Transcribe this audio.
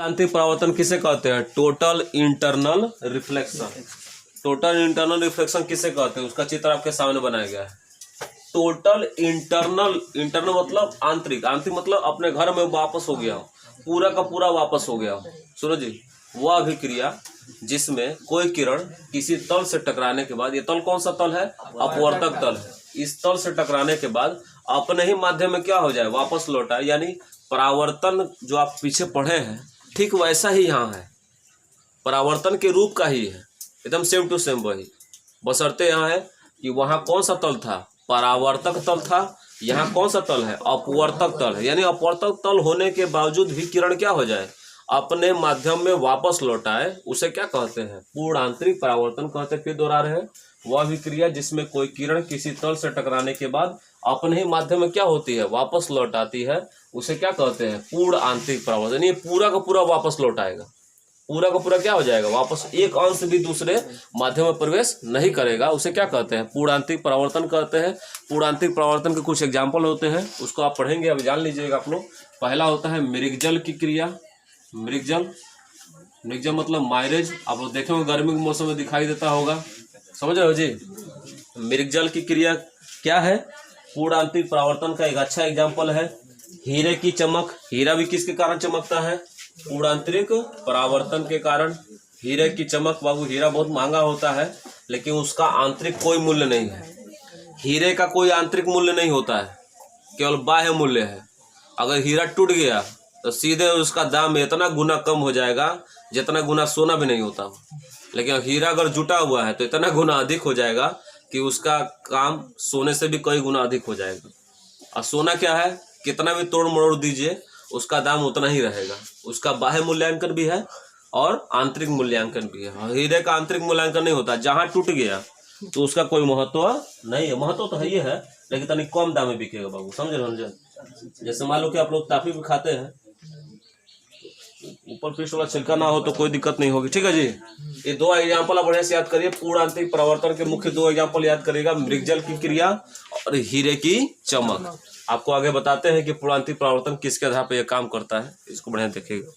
पूर्णांतिक परावर्तन किसे कहते हैं? Total internal reflection. Total internal reflection किसे कहते हैं? उसका चित्र आपके सामने बनाया गया है। टोटल इंटरनल मतलब आंतरिक, आंतरिक मतलब अपने घर में वापस हो गया हो, पूरा का पूरा वापस हो गया हो। सुनो जी, वह अभिक्रिया जिसमें कोई किरण किसी तल से टकराने के बाद, ये तल कौन सा तल है? अपवर्तक तल है। इस तल से टकराने के बाद अपने ही माध्यम में क्या हो जाए? वापस लौट आए। यानी परावर्तन जो आप पीछे पढ़े हैं ठीक वैसा ही यहाँ है, परावर्तन के रूप का ही है, एकदम सेम टू सेम वही। बशर्ते यहाँ है कि वहाँ कौन सा तल था? परावर्तक तल था। यहाँ कौन सा तल है? अपवर्तक तल है। यानी अपवर्तक तल होने के बावजूद भी किरण क्या हो जाए? अपने माध्यम में वापस लौटाए, उसे क्या कहते हैं? पूर्ण आंतरिक परावर्तन कहते हैं। फिर दोहरा रहे हैं, वह अभिक्रिया जिसमें कोई किरण किसी तल से टकराने के बाद अपने ही माध्यम में क्या होती है? वापस लौटाती है, उसे क्या कहते हैं? पूर्ण आंतरिक परावर्तन। ये पूरा का पूरा वापस लौटाएगा, पूरा का पूरा क्या हो जाएगा? वापस एक अंश भी दूसरे माध्यम में प्रवेश नहीं करेगा, उसे क्या कहते हैं? पूर्णांतिक परावर्तन कहते हैं। पूर्णांतिक परावर्तन के कुछ एग्जाम्पल होते हैं, उसको आप पढ़ेंगे, अब जान लीजिएगा आप लोग। पहला होता है मृगजल की क्रिया। मृगजल मतलब माइरेज। आप लोग देखे होंगे गर्मी के मौसम में दिखाई देता होगा, समझ रहे हो जी? मृगजल की क्रिया क्या है? पूर्णांतिक परावर्तन का एक अच्छा एग्जाम्पल है हीरे की चमक। हीरा भी किसके कारण चमकता है? पूर्णांतरिक परावर्तन के कारण। हीरे की चमक, बाबू हीरा बहुत महंगा होता है लेकिन उसका आंतरिक कोई मूल्य नहीं है। हीरे का कोई आंतरिक मूल्य नहीं होता है, केवल बाह्य मूल्य है। अगर हीरा टूट गया तो सीधे उसका दाम इतना गुना कम हो जाएगा जितना गुना सोना भी नहीं होता। लेकिन हीरा अगर जुटा हुआ है तो इतना गुना अधिक हो जाएगा कि उसका काम सोने से भी कई गुना अधिक हो जाएगा। और सोना क्या है? कितना भी तोड़ मरोड़ दीजिए उसका दाम उतना ही रहेगा। उसका बाह्य मूल्यांकन भी है और आंतरिक मूल्यांकन भी है। हीरे का आंतरिक मूल्यांकन नहीं होता। जहां टूट गया तो उसका कोई महत्व नहीं है। महत्व तो है ही है लेकिन तनिक कम दाम में बिकेगा बाबू, समझ रहे हैं? जैसे मान लो कि आप लोग टॉफी भी खाते हैं, ऊपर फिश वाला छिलका ना हो तो कोई दिक्कत नहीं होगी, ठीक है जी। ये दो एग्जाम्पल आप बढ़िया से याद करिए। पूर्ण आंतरिक परावर्तन के मुख्य दो एग्जाम्पल याद करिएगा, मृगजल की क्रिया और हीरे की चमक। आपको आगे बताते हैं कि पूर्णांतिक परावर्तन किसके आधार पर यह काम करता है, इसको बढ़िया देखिएगा।